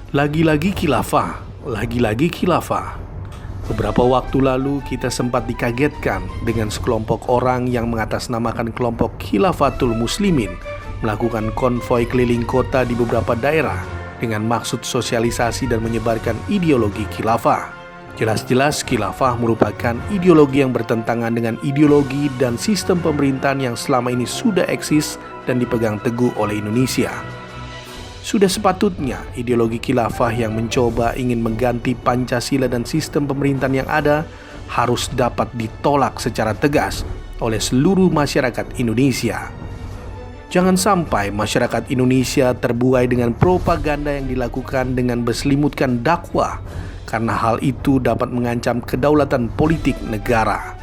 Lagi-lagi khilafah, lagi-lagi khilafah. Beberapa waktu lalu kita sempat dikagetkan dengan sekelompok orang yang mengatasnamakan kelompok Khilafatul Muslimin melakukan konvoi keliling kota di beberapa daerah dengan maksud sosialisasi dan menyebarkan ideologi khilafah. Jelas-jelas khilafah merupakan ideologi yang bertentangan dengan ideologi dan sistem pemerintahan yang selama ini sudah eksis dan dipegang teguh oleh Indonesia. Sudah sepatutnya ideologi khilafah yang mencoba ingin mengganti Pancasila dan sistem pemerintahan yang ada harus dapat ditolak secara tegas oleh seluruh masyarakat Indonesia. Jangan sampai masyarakat Indonesia terbuai dengan propaganda yang dilakukan dengan berselimutkan dakwah, karena hal itu dapat mengancam kedaulatan politik negara.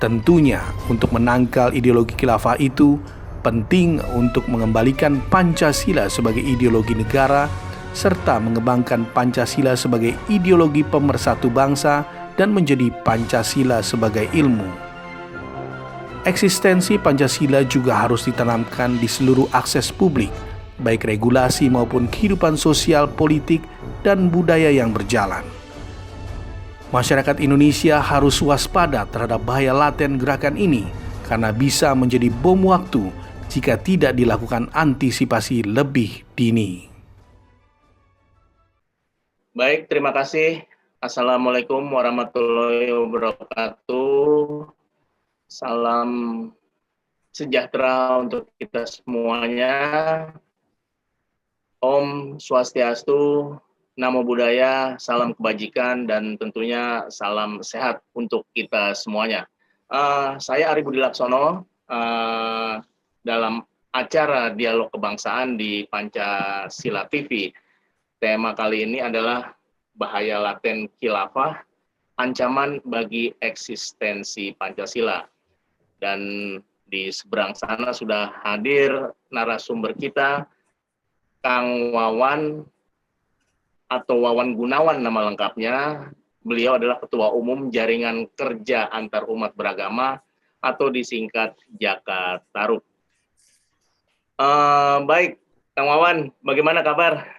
Tentunya untuk menangkal ideologi khilafah itu penting untuk mengembalikan Pancasila sebagai ideologi negara serta mengembangkan Pancasila sebagai ideologi pemersatu bangsa dan menjadi Pancasila sebagai ilmu. Eksistensi Pancasila juga harus ditanamkan di seluruh akses publik, baik regulasi maupun kehidupan sosial, politik, dan budaya yang berjalan. Masyarakat Indonesia harus waspada terhadap bahaya laten gerakan ini karena bisa menjadi bom waktu jika tidak dilakukan antisipasi lebih dini. Baik, terima kasih. Assalamualaikum warahmatullahi wabarakatuh. Salam sejahtera untuk kita semuanya. Om Swastiastu, Namo Buddhaya, salam kebajikan, dan tentunya salam sehat untuk kita semuanya. Saya Ari Budi Laksono, dalam acara Dialog Kebangsaan di Pancasila TV. Tema kali ini adalah bahaya laten khilafah, ancaman bagi eksistensi Pancasila. Dan di seberang sana sudah hadir narasumber kita, Kang Wawan atau Wawan Gunawan nama lengkapnya. Beliau adalah Ketua Umum Jaringan Kerja Antar Umat Beragama atau disingkat Jakatarub. Baik, Kang Wawan, bagaimana kabar?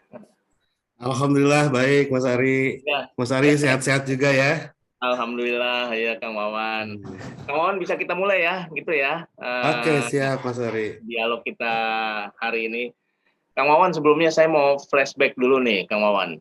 Alhamdulillah baik, Mas Ari. Ya, Mas Ari sehat-sehat juga ya. Alhamdulillah ya, Kang Wawan. Kang Wawan, bisa kita mulai ya, gitu ya. Oke, siap Mas Ari. Dialog kita hari ini. Kang Wawan, sebelumnya saya mau flashback dulu nih, Kang Wawan.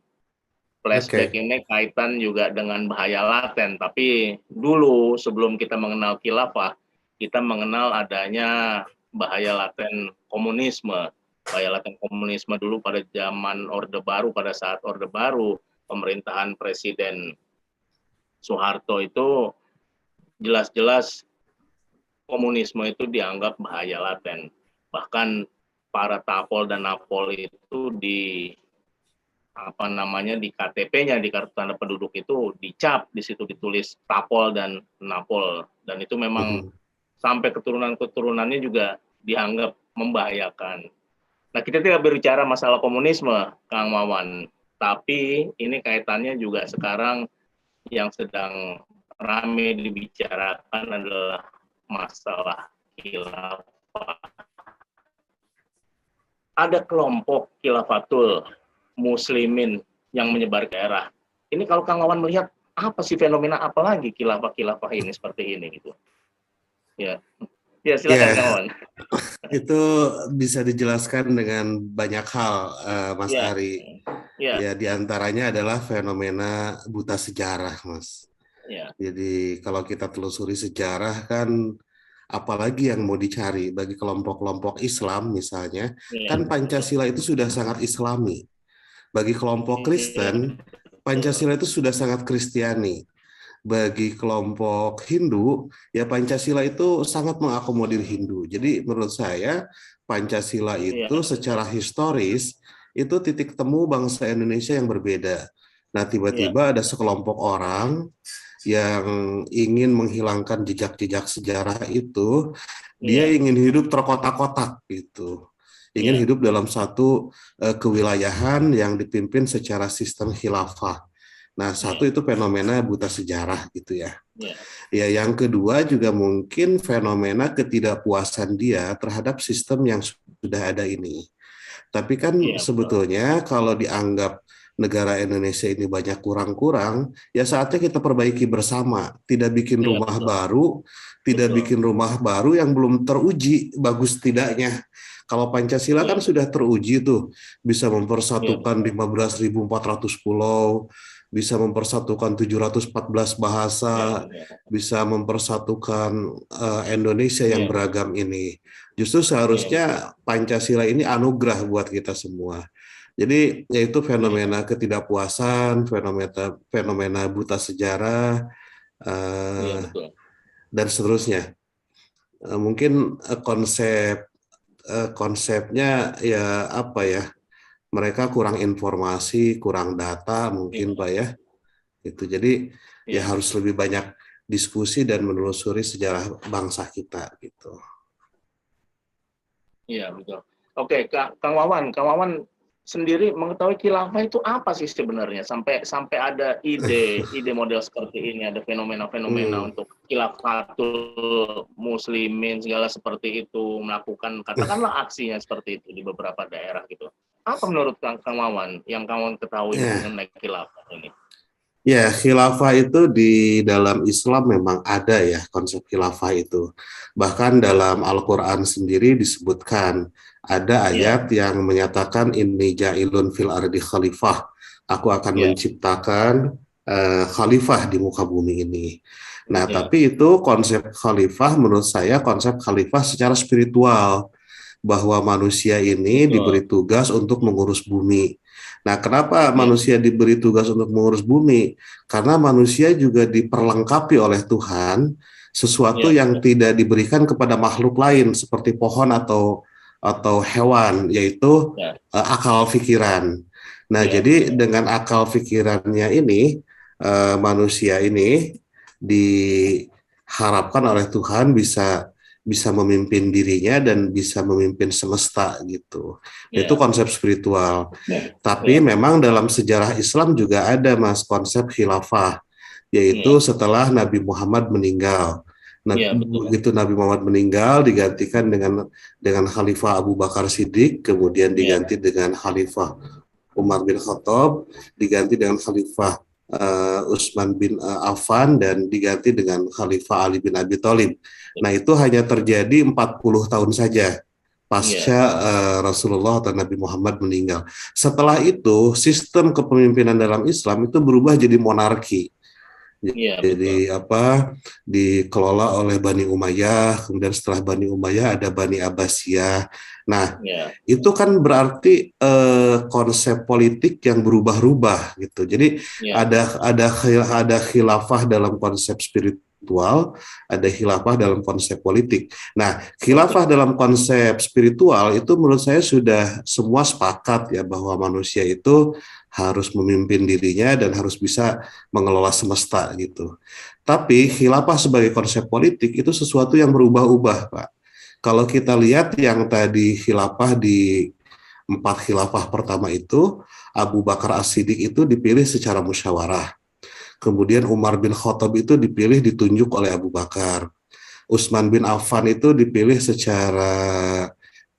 Flashback ini kaitan juga dengan bahaya laten, tapi dulu sebelum kita mengenal khilafah, kita mengenal adanya bahaya laten komunisme. Bahaya laten komunisme dulu pada zaman Orde Baru, pada saat Orde Baru, pemerintahan Presiden Soeharto itu jelas-jelas komunisme itu dianggap bahaya laten. Bahkan para tapol dan napol itu di di KTP-nya, di kartu tanda penduduk itu dicap, di situ ditulis tapol dan napol, dan itu memang sampai keturunan-keturunannya juga dianggap membahayakan. Nah, kita tidak berbicara masalah komunisme, Kang Wawan, tapi ini kaitannya juga sekarang yang sedang ramai dibicarakan adalah masalah khilafah. Ada kelompok Khilafatul Muslimin yang menyebar ke daerah. Ini kalau Kang Wawan melihat apa sih fenomena apa lagi khilafah ini seperti ini gitu. Ya, silakan Kang Wawan. Itu bisa dijelaskan dengan banyak hal, Mas Ari. Ya, diantaranya adalah fenomena buta sejarah, Mas. Jadi kalau kita telusuri sejarah kan, apalagi yang mau dicari bagi kelompok-kelompok Islam misalnya, kan Pancasila itu sudah sangat Islami. Bagi kelompok Kristen, Pancasila itu sudah sangat Kristiani. Bagi kelompok Hindu, ya Pancasila itu sangat mengakomodir Hindu. Jadi menurut saya Pancasila itu secara historis itu titik temu bangsa Indonesia yang berbeda. Nah, tiba-tiba ada sekelompok orang yang ingin menghilangkan jejak-jejak sejarah itu, dia ingin hidup terkotak-kotak gitu. Ingin hidup dalam satu kewilayahan yang dipimpin secara sistem khilafah. Nah, satu itu fenomena buta sejarah gitu ya. Ya, yang kedua juga mungkin fenomena ketidakpuasan dia terhadap sistem yang sudah ada ini. Tapi kan sebetulnya kalau dianggap negara Indonesia ini banyak kurang-kurang, ya saatnya kita perbaiki bersama. Tidak bikin rumah baru, tidak bikin rumah baru yang belum teruji bagus tidaknya. Kalau Pancasila kan sudah teruji tuh, bisa mempersatukan 15.400 pulau, bisa mempersatukan 714 bahasa, bisa mempersatukan Indonesia yang beragam ini. Justru seharusnya Pancasila ini anugerah buat kita semua. Jadi yaitu fenomena ketidakpuasan, fenomena buta sejarah, dan seterusnya. Mungkin konsepnya ya apa ya? Mereka kurang informasi, kurang data mungkin Pak ya. Itu jadi ya harus lebih banyak diskusi dan menelusuri sejarah bangsa kita gitu. Iya betul. Oke, Kang Wawan sendiri mengetahui khilafah itu apa sih sebenarnya sampai ada ide model seperti ini, ada fenomena-fenomena untuk khilafatul muslimin segala seperti itu, melakukan katakanlah aksinya seperti itu di beberapa daerah gitu. Apa menurut Kang Wawan yang Kang Wawan ketahui mengenai khilafah ini? Ya, khilafah itu di dalam Islam memang ada ya konsep khilafah itu. Bahkan dalam Al-Quran sendiri disebutkan ada ayat yang menyatakan inni ja'ilun fil ardi khalifah. Aku akan menciptakan khalifah di muka bumi ini. Nah, tapi itu konsep khalifah menurut saya konsep khalifah secara spiritual, bahwa manusia ini diberi tugas untuk mengurus bumi. Nah, kenapa manusia diberi tugas untuk mengurus bumi? Karena manusia juga diperlengkapi oleh Tuhan sesuatu yang tidak diberikan kepada makhluk lain seperti pohon atau hewan, yaitu akal pikiran. Nah, jadi dengan akal pikirannya ini manusia ini diharapkan oleh Tuhan bisa memimpin dirinya dan bisa memimpin semesta gitu. Itu konsep spiritual. Tapi memang dalam sejarah Islam juga ada Mas konsep khilafah, yaitu setelah Nabi Muhammad meninggal. Begitu Nabi Muhammad meninggal digantikan dengan Khalifah Abu Bakar Siddiq, kemudian diganti dengan Khalifah Umar bin Khattab, diganti dengan Khalifah Utsman bin Affan, dan diganti dengan Khalifah Ali bin Abi Thalib. Nah, itu hanya terjadi 40 tahun saja pasca Rasulullah atau Nabi Muhammad meninggal. Setelah itu, sistem kepemimpinan dalam Islam itu berubah jadi monarki. Jadi dikelola oleh Bani Umayyah, kemudian setelah Bani Umayyah ada Bani Abbasiyah. Nah, itu kan berarti konsep politik yang berubah-ubah gitu. Jadi ada khilafah dalam konsep spiritual, ada khilafah dalam konsep politik. Nah, khilafah dalam konsep spiritual itu menurut saya sudah semua sepakat ya bahwa manusia itu harus memimpin dirinya dan harus bisa mengelola semesta gitu. Tapi khilafah sebagai konsep politik itu sesuatu yang berubah-ubah, Pak. Kalau kita lihat yang tadi khilafah di 4 khilafah pertama itu, Abu Bakar As-Siddiq itu dipilih secara musyawarah. Kemudian Umar bin Khattab itu dipilih ditunjuk oleh Abu Bakar. Utsman bin Affan itu dipilih secara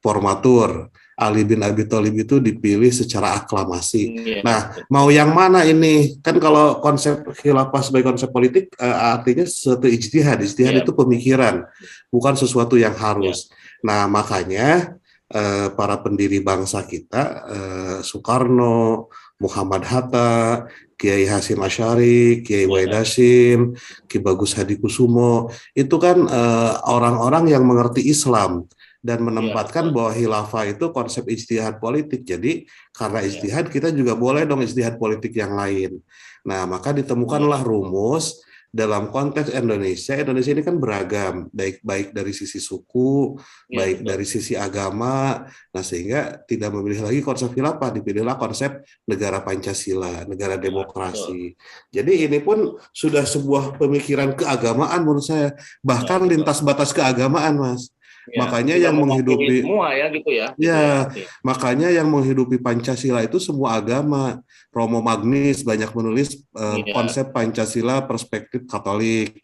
formatur. Ali bin Abi Thalib itu dipilih secara aklamasi. Nah, mau yang mana ini? Kan kalau konsep khilafah sebagai konsep politik artinya sesuatu ijtihad. Ijtihad itu pemikiran, bukan sesuatu yang harus. Nah, makanya para pendiri bangsa kita, Soekarno, Muhammad Hatta, Kiai Hasyim Asy'ari, Kiai Wahid Hasyim, Ki Bagus Hadikusumo, itu kan orang-orang yang mengerti Islam dan menempatkan bahwa khilafah itu konsep ijtihad politik. Jadi karena ijtihad kita juga boleh dong ijtihad politik yang lain. Nah, maka ditemukanlah rumus dalam konteks Indonesia. Indonesia ini kan beragam, baik dari sisi suku, baik dari sisi agama. Nah, sehingga tidak memilih lagi konsep khilafah, dipilihlah konsep negara Pancasila, negara demokrasi. Jadi ini pun sudah sebuah pemikiran keagamaan menurut saya, bahkan lintas batas keagamaan, Mas. Makanya yang menghidupi semua ya gitu ya. Makanya yang menghidupi Pancasila itu semua agama. Romo Magnis banyak menulis konsep Pancasila perspektif Katolik.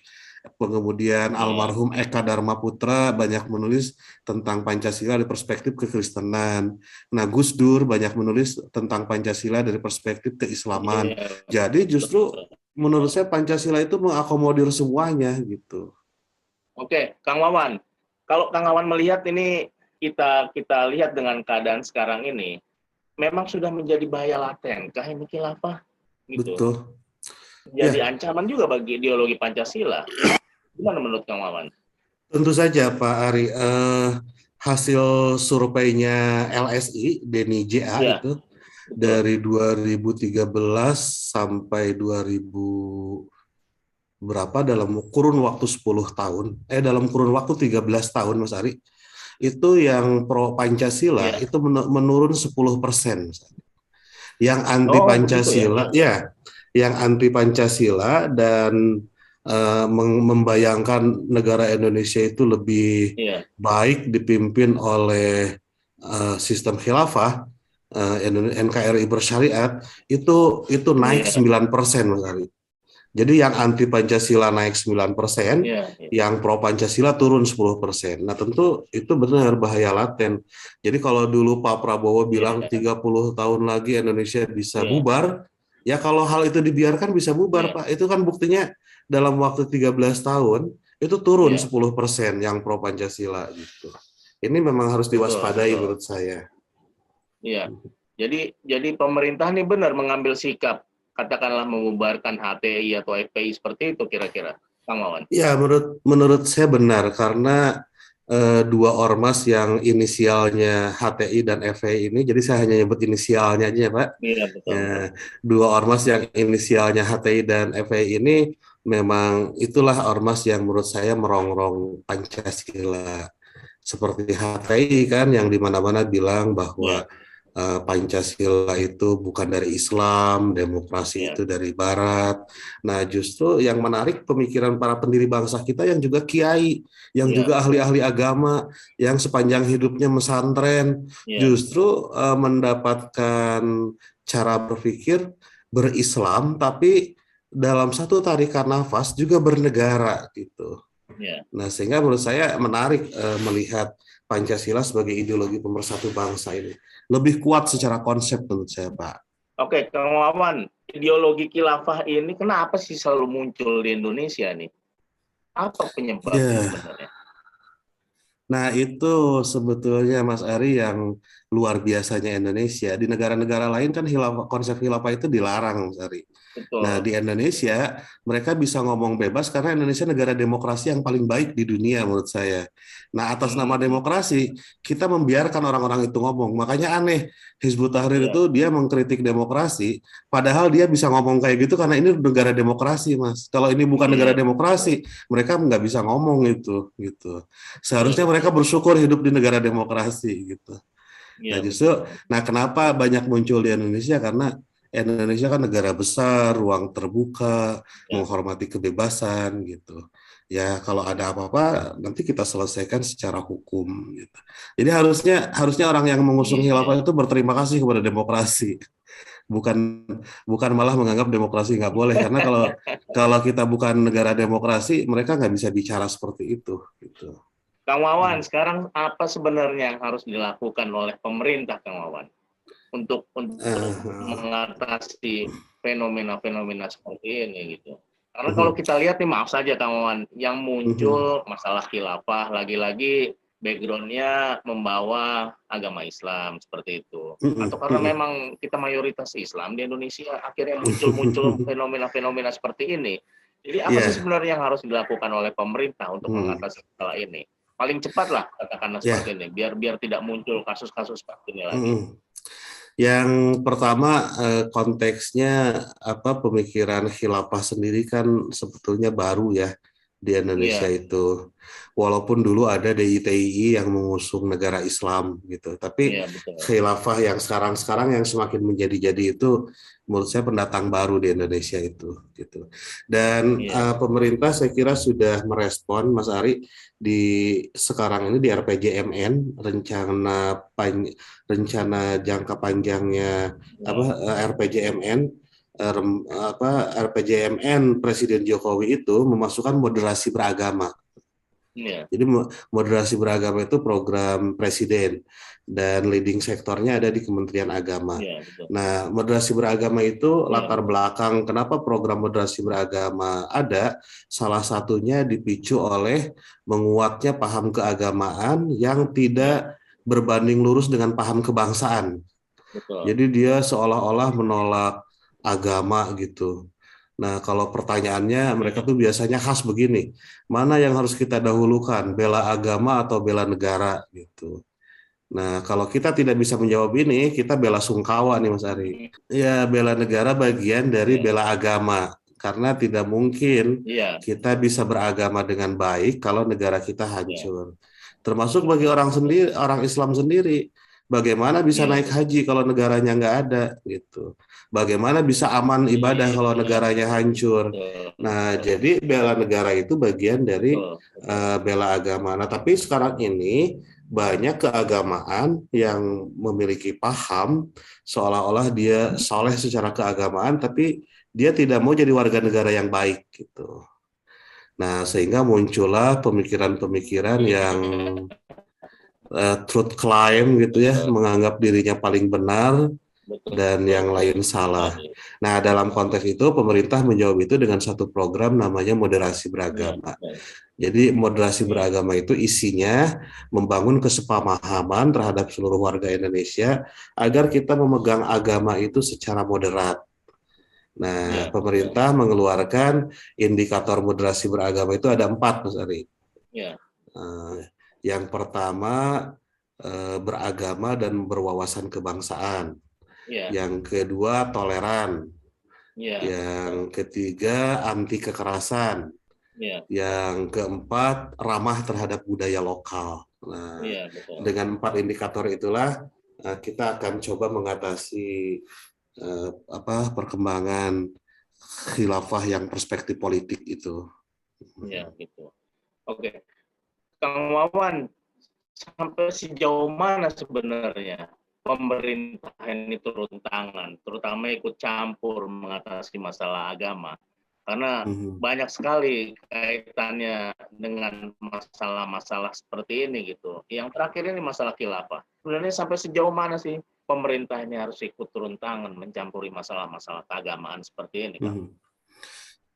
Kemudian almarhum Eka Dharma Putra banyak menulis tentang Pancasila dari perspektif kekristenan. Nah, Gus Dur banyak menulis tentang Pancasila dari perspektif keislaman. Jadi justru menurut saya Pancasila itu mengakomodir semuanya gitu. Oke, Kang Wawan. Kalau Kang Wawan melihat ini, kita lihat dengan keadaan sekarang ini, memang sudah menjadi bahaya laten, kah ini khilafah? Gitu. Betul. Jadi ancaman juga bagi ideologi Pancasila. Gimana menurut Kang Wawan? Tentu saja Pak Ari. Hasil surveinya LSI, Denny JA itu dari 2013 sampai 2000 berapa dalam kurun waktu 10 tahun, dalam kurun waktu 13 tahun Mas Ari, itu yang pro Pancasila itu menurun 10%. Yang anti Pancasila, yang anti Pancasila dan membayangkan negara Indonesia itu lebih baik dipimpin oleh sistem khilafah, NKRI bersyariat, itu naik 9% Mas Ari. Jadi yang anti Pancasila naik 9%, yang pro Pancasila turun 10%. Nah tentu itu benar bahaya laten. Jadi kalau dulu Pak Prabowo bilang 30 tahun lagi Indonesia bisa bubar, ya kalau hal itu dibiarkan bisa bubar Pak. Itu kan buktinya dalam waktu 13 tahun itu turun 10% yang pro Pancasila gitu. Ini memang harus diwaspadai menurut saya. Iya. Jadi pemerintah ini benar mengambil sikap, katakanlah membubarkan HTI atau FPI seperti itu kira-kira, Kang Wawan? Ya, menurut saya benar karena dua ormas yang inisialnya HTI dan FPI ini, jadi saya hanya nyebut inisialnya aja ya Pak. Iya, betul. Dua ormas yang inisialnya HTI dan FPI ini memang itulah ormas yang menurut saya merongrong Pancasila. Seperti HTI kan yang di mana-mana bilang bahwa Pancasila itu bukan dari Islam, demokrasi itu dari Barat. Nah, justru yang menarik pemikiran para pendiri bangsa kita yang juga kiai, yang juga ahli-ahli agama, yang sepanjang hidupnya mesantren, justru mendapatkan cara berpikir berislam, tapi dalam satu tarikan nafas juga bernegara gitu. Nah, sehingga menurut saya menarik melihat Pancasila sebagai ideologi pemersatu bangsa ini. Lebih kuat secara konsep menurut saya, Pak. Oke, Kang Wawan, ideologi khilafah ini kenapa sih selalu muncul di Indonesia nih? Apa penyebabnya sebenarnya? Nah, itu sebetulnya Mas Ari yang luar biasanya Indonesia. Di negara-negara lain kan konsep khilafah itu dilarang, Mas Ari. Betul. Nah, di Indonesia mereka bisa ngomong bebas karena Indonesia negara demokrasi yang paling baik di dunia menurut saya. Nah, atas nama demokrasi, kita membiarkan orang-orang itu ngomong. Makanya aneh, Hizbut Tahrir itu dia mengkritik demokrasi, padahal dia bisa ngomong kayak gitu karena ini negara demokrasi, Mas. Kalau ini bukan negara demokrasi, mereka nggak bisa ngomong itu, gitu. Seharusnya mereka bersyukur hidup di negara demokrasi, gitu. Nah, justru, kenapa banyak muncul di Indonesia? Karena Indonesia kan negara besar, ruang terbuka, menghormati kebebasan gitu. Ya kalau ada apa-apa nanti kita selesaikan secara hukum gitu. Jadi harusnya orang yang mengusung khilafah itu berterima kasih kepada demokrasi. Bukan malah menganggap demokrasi nggak boleh karena kalau kita bukan negara demokrasi mereka nggak bisa bicara seperti itu gitu. Kang Wawan, sekarang apa sebenarnya yang harus dilakukan oleh pemerintah, Kang Wawan? Untuk mengatasi fenomena-fenomena seperti ini gitu. Karena kalau kita lihat nih, maaf saja Kang Wawan, yang muncul masalah khilafah lagi-lagi background-nya membawa agama Islam seperti itu. Atau karena memang kita mayoritas Islam di Indonesia akhirnya muncul fenomena-fenomena seperti ini. Jadi apa sih sebenarnya yang harus dilakukan oleh pemerintah untuk mengatasi masalah ini? Paling cepat lah katakanlah seperti ini, biar tidak muncul kasus-kasus seperti ini lagi. Yang pertama konteksnya pemikiran khilafah sendiri kan sebetulnya baru ya di Indonesia itu. Walaupun dulu ada DITII yang mengusung negara Islam gitu, tapi khilafah yang sekarang yang semakin menjadi-jadi itu menurut saya pendatang baru di Indonesia itu gitu. Dan pemerintah saya kira sudah merespon Mas Ari di sekarang ini di RPJMN rencana jangka panjangnya RPJMN RPJMN Presiden Jokowi itu memasukkan moderasi beragama. Jadi moderasi beragama itu program presiden dan leading sektornya ada di Kementerian Agama. Nah, moderasi beragama itu latar belakang kenapa program moderasi beragama ada, salah satunya dipicu oleh menguatnya paham keagamaan yang tidak berbanding lurus dengan paham kebangsaan. Jadi dia seolah-olah menolak agama gitu. Nah, kalau pertanyaannya mereka tuh biasanya khas begini, mana yang harus kita dahulukan, bela agama atau bela negara gitu. Nah, kalau kita tidak bisa menjawab ini, kita bela sungkawa nih Mas Ari. Ya, bela negara bagian dari bela agama, karena tidak mungkin kita bisa beragama dengan baik kalau negara kita hancur. Termasuk bagi orang Islam sendiri. Bagaimana bisa naik haji kalau negaranya nggak ada gitu? Bagaimana bisa aman ibadah kalau negaranya hancur? Nah, jadi bela negara itu bagian dari bela agama. Nah, tapi sekarang ini banyak keagamaan yang memiliki paham seolah-olah dia soleh secara keagamaan, tapi dia tidak mau jadi warga negara yang baik gitu. Nah, sehingga muncullah pemikiran-pemikiran yang truth claim gitu ya, menganggap dirinya paling benar dan yang lain salah. Nah, dalam konteks itu pemerintah menjawab itu dengan satu program namanya moderasi beragama. Jadi moderasi beragama itu isinya membangun kesepahaman terhadap seluruh warga Indonesia agar kita memegang agama itu secara moderat. Nah, pemerintah mengeluarkan indikator moderasi beragama itu ada 4, Mas Ari. Yang pertama beragama dan berwawasan kebangsaan. Yang kedua toleran. Yang ketiga anti kekerasan. Yang keempat ramah terhadap budaya lokal. Nah, dengan 4 indikator itulah kita akan coba mengatasi perkembangan khilafah yang perspektif politik itu. Ya, gitu. Oke. Kang Wawan, sampai sejauh mana sebenarnya pemerintah ini turun tangan, terutama ikut campur mengatasi masalah agama? Karena banyak sekali kaitannya dengan masalah-masalah seperti ini gitu. Yang terakhir ini masalah khilafah. Sebenarnya sampai sejauh mana sih pemerintah ini harus ikut turun tangan mencampuri masalah-masalah keagamaan seperti ini, Kang?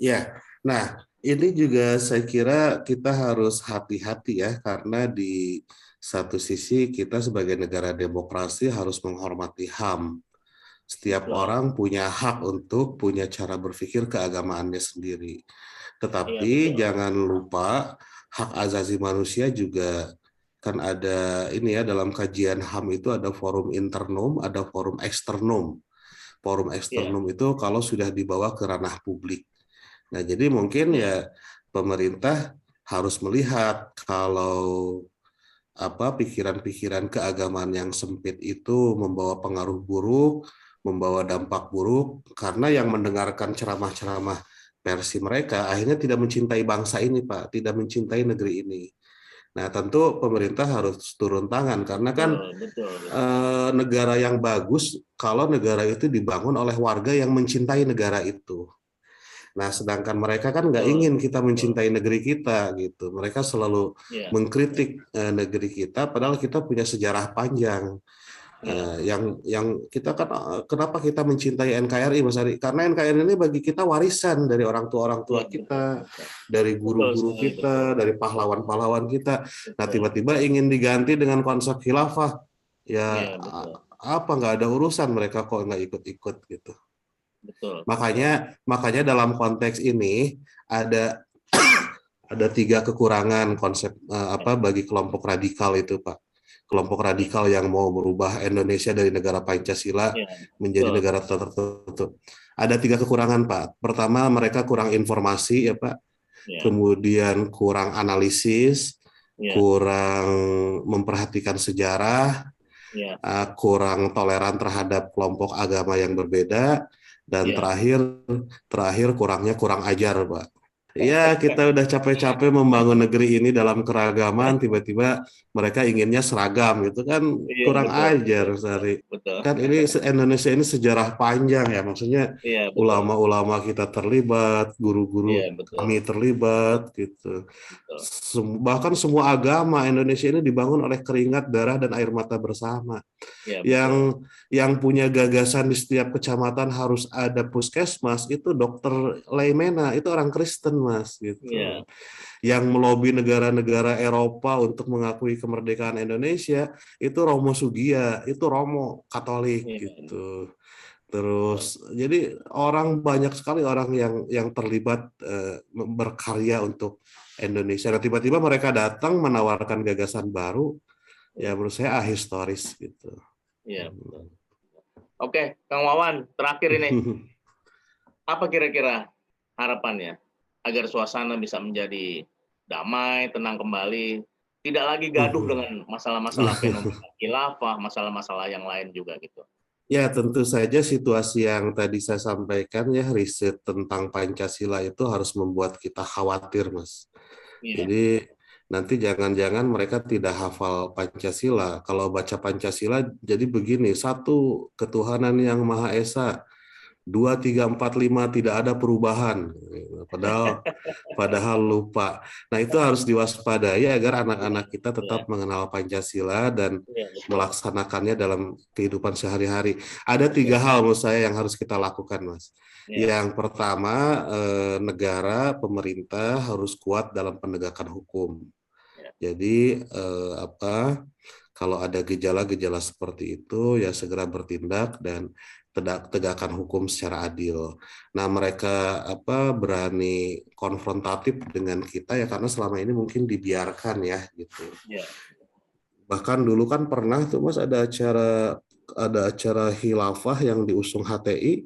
Ya, nah ini juga saya kira kita harus hati-hati ya, karena di satu sisi kita sebagai negara demokrasi harus menghormati HAM. Setiap orang punya hak untuk punya cara berpikir keagamaannya sendiri. Tetapi jangan lupa hak asasi manusia juga kan ada ini ya, dalam kajian HAM itu ada forum internum, ada forum eksternum. Forum eksternum itu kalau sudah dibawa ke ranah publik. Nah, jadi mungkin ya pemerintah harus melihat kalau pikiran-pikiran keagamaan yang sempit itu membawa pengaruh buruk, membawa dampak buruk, karena yang mendengarkan ceramah-ceramah versi mereka akhirnya tidak mencintai bangsa ini, Pak, tidak mencintai negeri ini. Nah, tentu pemerintah harus turun tangan karena kan negara yang bagus kalau negara itu dibangun oleh warga yang mencintai negara itu. Nah, sedangkan mereka kan nggak ingin kita mencintai negeri kita gitu. Mereka selalu mengkritik negeri kita, padahal kita punya sejarah panjang. Yang kita kan, kenapa kita mencintai NKRI, Mas Ari? Karena NKRI ini bagi kita warisan dari orang tua kita, dari guru-guru kita, dari pahlawan-pahlawan kita. Nah, tiba-tiba ingin diganti dengan konsep khilafah. Ya, nggak ada urusan mereka kok nggak ikut-ikut gitu. Betul. Makanya dalam konteks ini ada 3 kekurangan konsep bagi kelompok radikal itu, Pak. Kelompok radikal yang mau merubah Indonesia dari negara Pancasila menjadi negara tertutup. Ada 3 kekurangan, Pak. Pertama, mereka kurang informasi ya, Pak. Kemudian kurang analisis, kurang memperhatikan sejarah, kurang toleran terhadap kelompok agama yang berbeda. Dan terakhir kurang ajar, Pak. Ya, kita udah capek-capek membangun negeri ini dalam keragaman, tiba-tiba mereka inginnya seragam, gitu kan Iya, kurang betul, ajar, betul, Sari. betul. Kan ini Indonesia ini sejarah panjang ya, maksudnya Iya, betul. ulama-ulama kita terlibat, Iya, guru-guru betul. kami terlibat, gitu. Betul. Bahkan semua agama Indonesia ini dibangun oleh keringat, darah, dan air mata bersama. Iya, betul. Yang punya gagasan di setiap kecamatan harus ada puskesmas, itu dokter Leimena, itu orang Kristen, Mas, Iya. gitu. Yang melobi negara-negara Eropa untuk mengakui kemerdekaan Indonesia itu Romo Sugia, itu Romo Katolik, Iya. gitu. Betul. Terus jadi banyak sekali orang yang terlibat berkarya untuk Indonesia. Dan tiba-tiba mereka datang menawarkan gagasan baru, ya Iya. menurut saya ahistoris gitu. Iya, betul. Oke, Kang Wawan, terakhir ini apa kira-kira harapannya agar suasana bisa menjadi damai, tenang kembali, tidak lagi gaduh dengan masalah-masalah fenomena khilafah, masalah-masalah yang lain juga gitu. Ya, tentu saja situasi yang tadi saya sampaikan ya, riset tentang Pancasila itu harus membuat kita khawatir, Mas. Iya. Jadi nanti jangan-jangan mereka tidak hafal Pancasila. Kalau baca Pancasila jadi begini, satu, ketuhanan yang Maha Esa, 2, 3, 4, 5 tidak ada perubahan. Padahal lupa. Nah, itu harus diwaspadai agar anak-anak kita tetap mengenal Pancasila dan melaksanakannya dalam kehidupan sehari-hari. Ada 3 hal menurut saya yang harus kita lakukan, Mas. Yang pertama, negara, pemerintah harus kuat dalam penegakan hukum. Jadi kalau ada gejala-gejala seperti itu ya segera bertindak dan tegakkan hukum secara adil. Nah, mereka berani konfrontatif dengan kita ya karena selama ini mungkin dibiarkan ya gitu. Bahkan dulu kan pernah tuh Mas ada acara khilafah yang diusung HTI,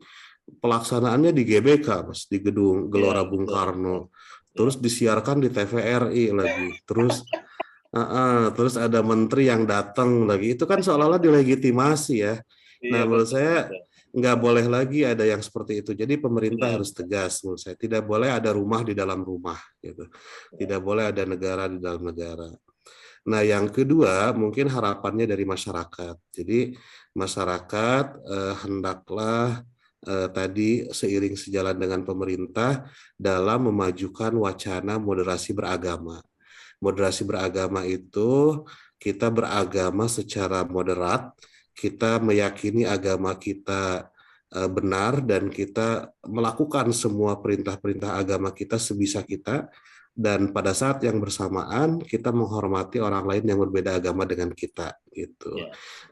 pelaksanaannya di GBK Mas, di gedung Gelora Bung Karno. Terus disiarkan di TVRI lagi. Terus ada menteri yang datang lagi. Itu kan seolah-olah dilegitimasi ya. Nah, menurut saya nggak boleh lagi ada yang seperti itu. Jadi pemerintah harus tegas menurut saya. Tidak boleh ada rumah di dalam rumah. Gitu. Tidak boleh ada negara di dalam negara. Nah, yang kedua mungkin harapannya dari masyarakat. Jadi masyarakat hendaklah tadi seiring sejalan dengan pemerintah dalam memajukan wacana moderasi beragama. Moderasi beragama itu kita beragama secara moderat, kita meyakini agama kita benar dan kita melakukan semua perintah-perintah agama kita sebisa kita, dan pada saat yang bersamaan kita menghormati orang lain yang berbeda agama dengan kita gitu.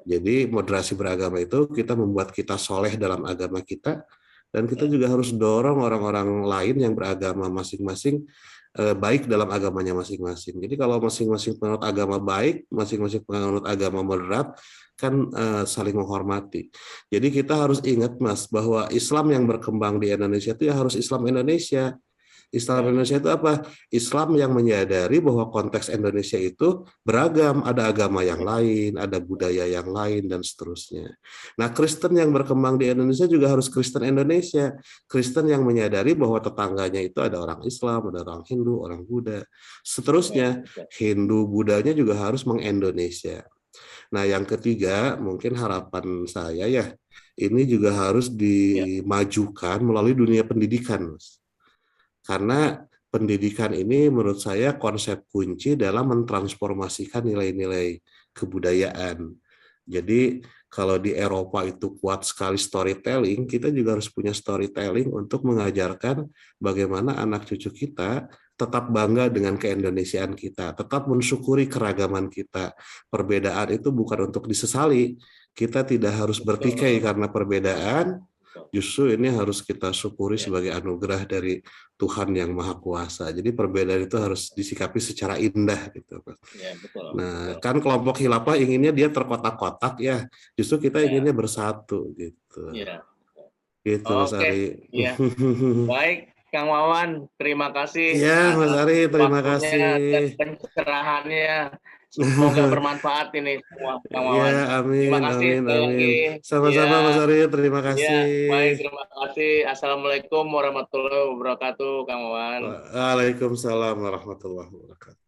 Jadi moderasi beragama itu kita membuat kita soleh dalam agama kita, dan kita juga harus dorong orang-orang lain yang beragama masing-masing baik dalam agamanya masing-masing. Jadi kalau masing-masing penganut agama baik, masing-masing penganut agama moderat, kan saling menghormati. Jadi kita harus ingat Mas, bahwa Islam yang berkembang di Indonesia itu ya harus Islam Indonesia. Islam Indonesia itu apa? Islam yang menyadari bahwa konteks Indonesia itu beragam, ada agama yang lain, ada budaya yang lain, dan seterusnya. Nah, Kristen yang berkembang di Indonesia juga harus Kristen Indonesia. Kristen yang menyadari bahwa tetangganya itu ada orang Islam, ada orang Hindu, orang Buddha. Seterusnya, Hindu, Buddhanya juga harus mengindonesia. Nah, yang ketiga, mungkin harapan saya ya, ini juga harus dimajukan melalui dunia pendidikan, Mas. Karena pendidikan ini menurut saya konsep kunci dalam mentransformasikan nilai-nilai kebudayaan. Jadi kalau di Eropa itu kuat sekali storytelling, kita juga harus punya storytelling untuk mengajarkan bagaimana anak cucu kita tetap bangga dengan keindonesiaan kita, tetap mensyukuri keragaman kita. Perbedaan itu bukan untuk disesali, kita tidak harus bertikai karena perbedaan. Justru ini harus kita syukuri sebagai anugerah dari Tuhan yang Maha Kuasa. Jadi perbedaan itu harus disikapi secara indah gitu. Nah, kan kelompok khilafah inginnya dia terkotak-kotak ya. Justru kita inginnya bersatu gitu. Gitu Mas Ari. Baik, Kang Wawan, terima kasih. Iya, Mas Ari, terima kasih. Dan pencerahannya. Semoga bermanfaat ini semua, Kang Wawan. Ya, amin, Terima kasih amin, sekali amin. lagi. Sama-sama, Ya, Mas Arif. Terima ya, kasih. baik, terima kasih. Assalamualaikum warahmatullahi wabarakatuh, Kang Wawan. Waalaikumsalam warahmatullahi wabarakatuh.